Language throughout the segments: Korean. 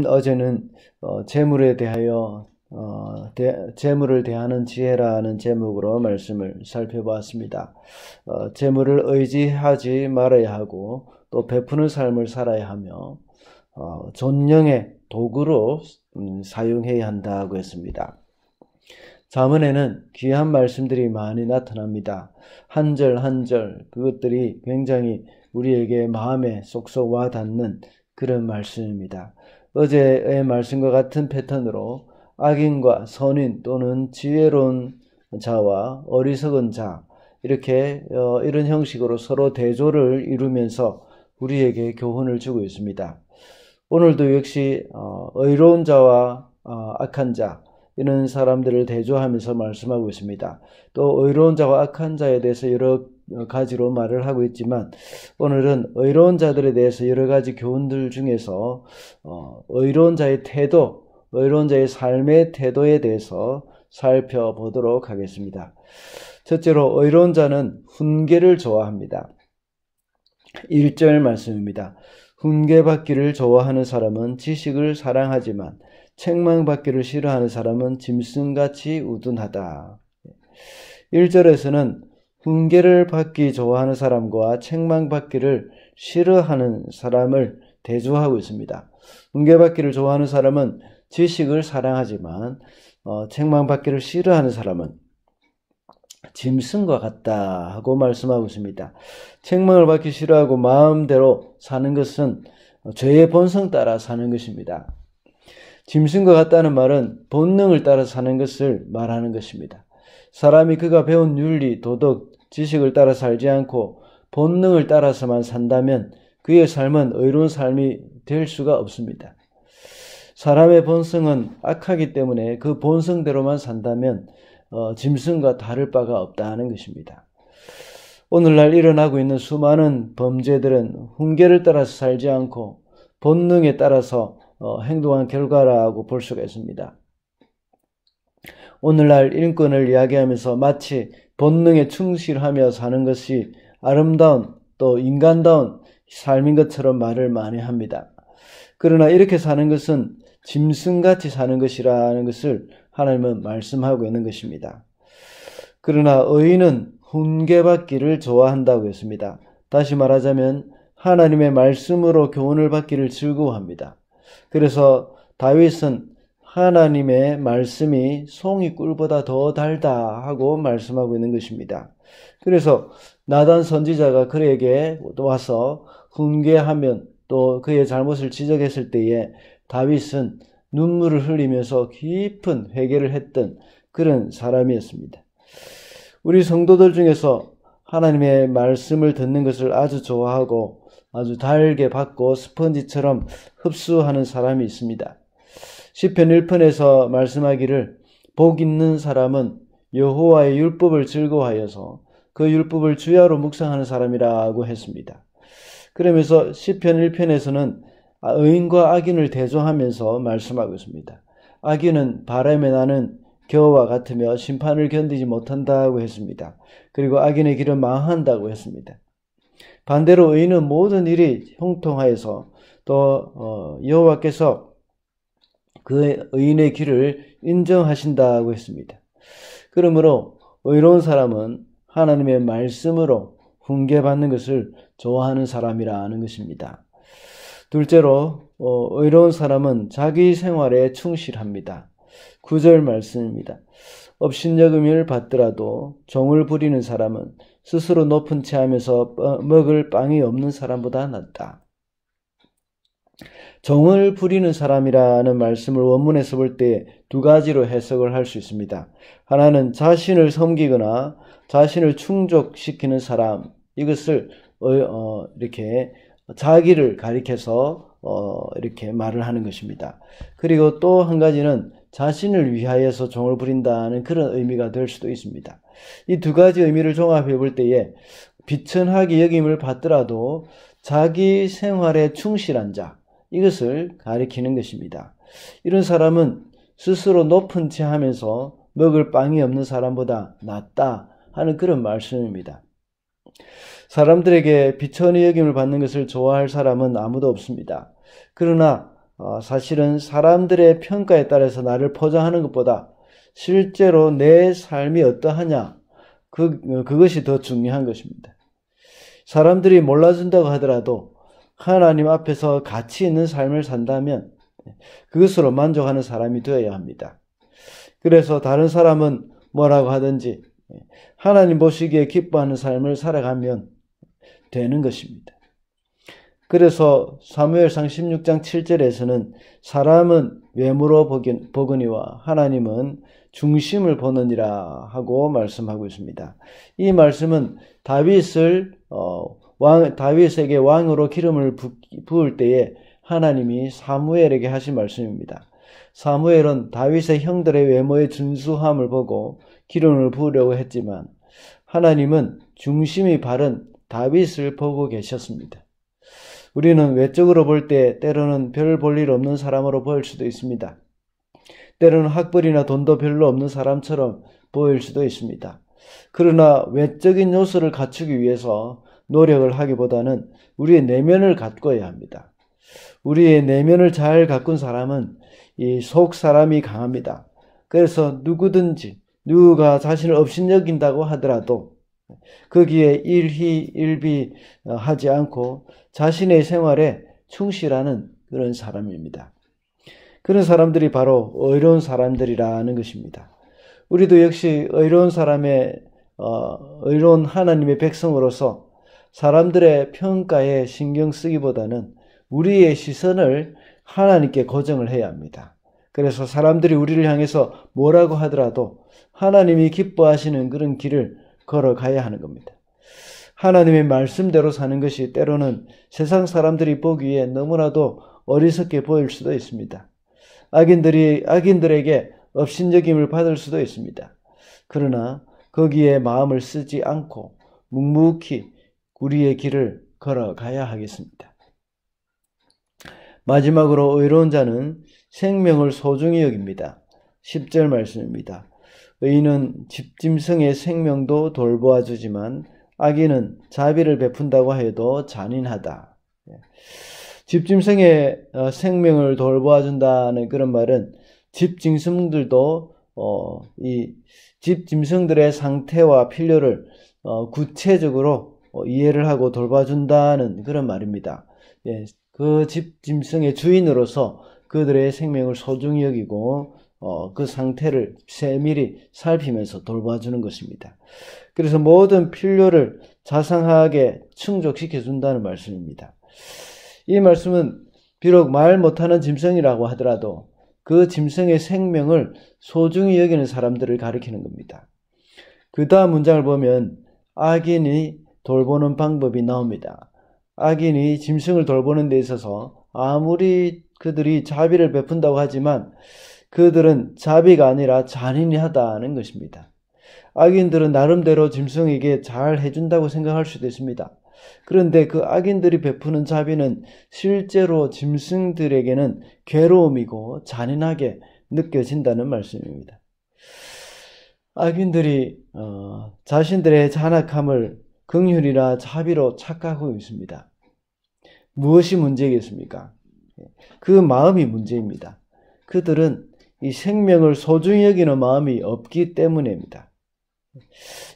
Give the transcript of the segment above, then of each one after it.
어제는 재물에 대하여 재물을 대하는 지혜라는 제목으로 말씀을 살펴보았습니다. 재물을 의지하지 말아야 하고 또 베푸는 삶을 살아야 하며 존령의 도구로 사용해야 한다고 했습니다. 잠언에는 귀한 말씀들이 많이 나타납니다. 한 절 한 절 그것들이 굉장히 우리에게 마음에 쏙쏙 와 닿는 그런 말씀입니다. 어제의 말씀과 같은 패턴으로 악인과 선인 또는 지혜로운 자와 어리석은 자 이렇게 이런 형식으로 서로 대조를 이루면서 우리에게 교훈을 주고 있습니다. 오늘도 역시 의로운 자와 악한 자 이런 사람들을 대조하면서 말씀하고 있습니다. 또 의로운 자와 악한 자에 대해서 여러 가지로 말을 하고 있지만 오늘은 의로운 자들에 대해서 여러 가지 교훈들 중에서 의로운 자의 태도, 의로운 자의 삶의 태도에 대해서 살펴보도록 하겠습니다. 첫째로 의로운 자는 훈계를 좋아합니다. 1절 말씀입니다. 훈계받기를 좋아하는 사람은 지식을 사랑하지만 책망받기를 싫어하는 사람은 짐승같이 우둔하다. 1절에서는 훈계를 받기 좋아하는 사람과 책망받기를 싫어하는 사람을 대조하고 있습니다. 훈계받기를 좋아하는 사람은 지식을 사랑하지만 책망받기를 싫어하는 사람은 짐승과 같다 하고 말씀하고 있습니다. 책망을 받기 싫어하고 마음대로 사는 것은 죄의 본성 따라 사는 것입니다. 짐승과 같다는 말은 본능을 따라 사는 것을 말하는 것입니다. 사람이 그가 배운 윤리, 도덕, 지식을 따라 살지 않고 본능을 따라서만 산다면 그의 삶은 의로운 삶이 될 수가 없습니다. 사람의 본성은 악하기 때문에 그 본성대로만 산다면 짐승과 다를 바가 없다는 것입니다. 오늘날 일어나고 있는 수많은 범죄들은 훈계를 따라서 살지 않고 본능에 따라서 행동한 결과라고 볼 수가 있습니다. 오늘날 인권을 이야기하면서 마치 본능에 충실하며 사는 것이 아름다운 또 인간다운 삶인 것처럼 말을 많이 합니다. 그러나 이렇게 사는 것은 짐승같이 사는 것이라는 것을 하나님은 말씀하고 있는 것입니다. 그러나 의인은 훈계받기를 좋아한다고 했습니다. 다시 말하자면 하나님의 말씀으로 교훈을 받기를 즐거워합니다. 그래서 다윗은 하나님의 말씀이 송이 꿀보다 더 달다 하고 말씀하고 있는 것입니다. 그래서 나단 선지자가 그에게 와서 훈계하면 또 그의 잘못을 지적했을 때에 다윗은 눈물을 흘리면서 깊은 회개를 했던 그런 사람이었습니다. 우리 성도들 중에서 하나님의 말씀을 듣는 것을 아주 좋아하고 아주 달게 받고 스펀지처럼 흡수하는 사람이 있습니다. 시편 1편에서 말씀하기를 복 있는 사람은 여호와의 율법을 즐거워하여서 그 율법을 주야로 묵상하는 사람이라고 했습니다. 그러면서 시편 1편에서는 의인과 악인을 대조하면서 말씀하고 있습니다. 악인은 바람에 나는 겨와 같으며 심판을 견디지 못한다고 했습니다. 그리고 악인의 길은 망한다고 했습니다. 반대로 의인은 모든 일이 형통하여서 또 여호와께서 그 의인의 길을 인정하신다고 했습니다. 그러므로 의로운 사람은 하나님의 말씀으로 훈계받는 것을 좋아하는 사람이라는 것입니다. 둘째로 의로운 사람은 자기 생활에 충실합니다. 9절 말씀입니다. 업신여금을 받더라도 종을 부리는 사람은 스스로 높은 채 하면서 먹을 빵이 없는 사람보다 낫다. 종을 부리는 사람이라는 말씀을 원문에서 볼 때 두 가지로 해석을 할 수 있습니다. 하나는 자신을 섬기거나 자신을 충족시키는 사람, 이것을 이렇게 자기를 가리켜서 이렇게 말을 하는 것입니다. 그리고 또 한 가지는 자신을 위하여서 종을 부린다는 그런 의미가 될 수도 있습니다. 이 두 가지 의미를 종합해 볼 때에 비천하게 여김을 받더라도 자기 생활에 충실한 자, 이것을 가리키는 것입니다. 이런 사람은 스스로 높은 채 하면서 먹을 빵이 없는 사람보다 낫다 하는 그런 말씀입니다. 사람들에게 비천히 여김을 받는 것을 좋아할 사람은 아무도 없습니다. 그러나 사실은 사람들의 평가에 따라서 나를 포장하는 것보다 실제로 내 삶이 어떠하냐, 그것이 더 중요한 것입니다. 사람들이 몰라준다고 하더라도 하나님 앞에서 가치 있는 삶을 산다면 그것으로 만족하는 사람이 되어야 합니다. 그래서 다른 사람은 뭐라고 하든지 하나님 보시기에 기뻐하는 삶을 살아가면 되는 것입니다. 그래서 사무엘상 16장 7절에서는 사람은 외모로 보거니와 하나님은 중심을 보느니라 하고 말씀하고 있습니다. 이 말씀은 다윗에게 왕으로 기름을 부을 때에 하나님이 사무엘에게 하신 말씀입니다. 사무엘은 다윗의 형들의 외모의 준수함을 보고 기름을 부으려고 했지만 하나님은 중심이 바른 다윗을 보고 계셨습니다. 우리는 외적으로 볼 때 때로는 별 볼 일 없는 사람으로 보일 수도 있습니다. 때로는 학벌이나 돈도 별로 없는 사람처럼 보일 수도 있습니다. 그러나 외적인 요소를 갖추기 위해서 노력을 하기보다는 우리의 내면을 가꿔야 합니다. 우리의 내면을 잘 가꾼 사람은 이 속 사람이 강합니다. 그래서 누구가 자신을 업신여긴다고 하더라도 거기에 일희일비하지 않고 자신의 생활에 충실하는 그런 사람입니다. 그런 사람들이 바로 의로운 사람들이라는 것입니다. 우리도 역시 의로운 하나님의 백성으로서 사람들의 평가에 신경 쓰기보다는 우리의 시선을 하나님께 고정을 해야 합니다. 그래서 사람들이 우리를 향해서 뭐라고 하더라도 하나님이 기뻐하시는 그런 길을 걸어가야 하는 겁니다. 하나님의 말씀대로 사는 것이 때로는 세상 사람들이 보기에 너무나도 어리석게 보일 수도 있습니다. 악인들에게 업신여김을 받을 수도 있습니다. 그러나 거기에 마음을 쓰지 않고 묵묵히 우리의 길을 걸어가야 하겠습니다. 마지막으로 의로운 자는 생명을 소중히 여깁니다. 10절 말씀입니다. 의인은 집짐승의 생명도 돌보아 주지만 악인은 자비를 베푼다고 해도 잔인하다. 집짐승의 생명을 돌보아 준다는 그런 말은 집짐승들도 이 집짐승들의 상태와 필요를 구체적으로 이해를 하고 돌봐준다는 그런 말입니다. 그 집짐승의 주인으로서 그들의 생명을 소중히 여기고 그 상태를 세밀히 살피면서 돌봐주는 것입니다. 그래서 모든 필요를 자상하게 충족시켜준다는 말씀입니다. 이 말씀은 비록 말 못하는 짐승이라고 하더라도 그 짐승의 생명을 소중히 여기는 사람들을 가리키는 겁니다. 그 다음 문장을 보면 악인이 돌보는 방법이 나옵니다. 악인이 짐승을 돌보는 데 있어서 아무리 그들이 자비를 베푼다고 하지만 그들은 자비가 아니라 잔인하다는 것입니다. 악인들은 나름대로 짐승에게 잘 해준다고 생각할 수도 있습니다. 그런데 그 악인들이 베푸는 자비는 실제로 짐승들에게는 괴로움이고 잔인하게 느껴진다는 말씀입니다. 악인들이 자신들의 잔악함을 긍휼이나 자비로 착각하고 있습니다. 무엇이 문제겠습니까? 그 마음이 문제입니다. 그들은 이 생명을 소중히 여기는 마음이 없기 때문입니다.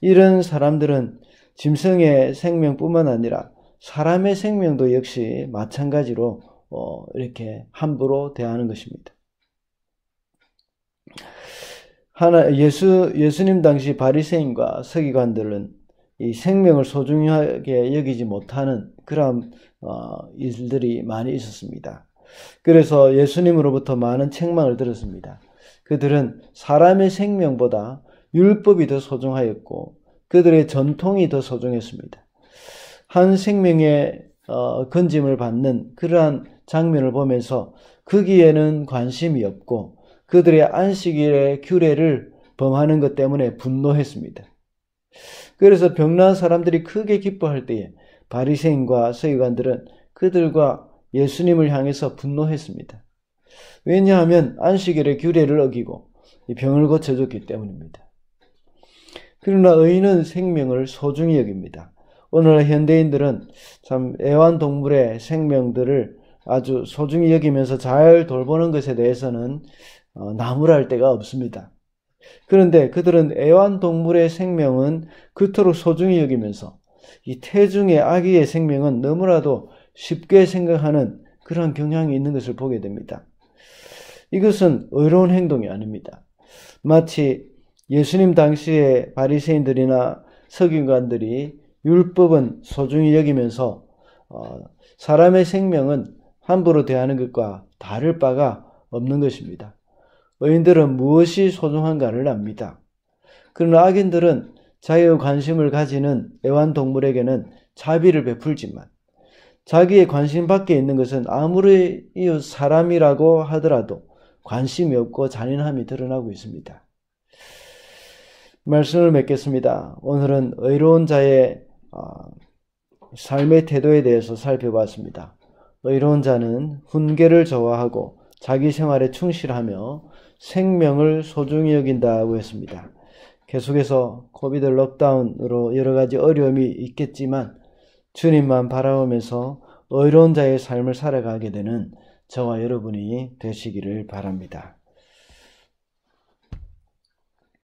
이런 사람들은 짐승의 생명뿐만 아니라 사람의 생명도 역시 마찬가지로 이렇게 함부로 대하는 것입니다. 예수님 당시 바리새인과 서기관들은 이 생명을 소중하게 여기지 못하는 그런 일들이 많이 있었습니다. 그래서 예수님으로부터 많은 책망을 들었습니다. 그들은 사람의 생명보다 율법이 더 소중하였고 그들의 전통이 더 소중했습니다. 한 생명의 건짐을 받는 그러한 장면을 보면서 거기에는 관심이 없고 그들의 안식일의 규례를 범하는 것 때문에 분노했습니다. 그래서 병난 사람들이 크게 기뻐할 때에 바리새인과 서기관들은 그들과 예수님을 향해서 분노했습니다. 왜냐하면 안식일의 규례를 어기고 병을 고쳐줬기 때문입니다. 그러나 의인은 생명을 소중히 여깁니다. 오늘날 현대인들은 참 애완동물의 생명들을 아주 소중히 여기면서 잘 돌보는 것에 대해서는 나무랄 데가 없습니다. 그런데 그들은 애완동물의 생명은 그토록 소중히 여기면서 이 태중의 아기의 생명은 너무나도 쉽게 생각하는 그런 경향이 있는 것을 보게 됩니다. 이것은 의로운 행동이 아닙니다. 마치 예수님 당시의 바리새인들이나 서기관들이 율법은 소중히 여기면서 사람의 생명은 함부로 대하는 것과 다를 바가 없는 것입니다. 의인들은 무엇이 소중한가를 압니다. 그러나 악인들은 자기의 관심을 가지는 애완동물에게는 자비를 베풀지만 자기의 관심 밖에 있는 것은 아무리 사람이라고 하더라도 관심이 없고 잔인함이 드러나고 있습니다. 말씀을 맺겠습니다. 오늘은 의로운 자의 삶의 태도에 대해서 살펴봤습니다. 의로운 자는 훈계를 좋아하고 자기 생활에 충실하며 생명을 소중히 여긴다고 했습니다. 계속해서 코비드 록다운으로 여러 가지 어려움이 있겠지만 주님만 바라보면서 의로운 자의 삶을 살아가게 되는 저와 여러분이 되시기를 바랍니다.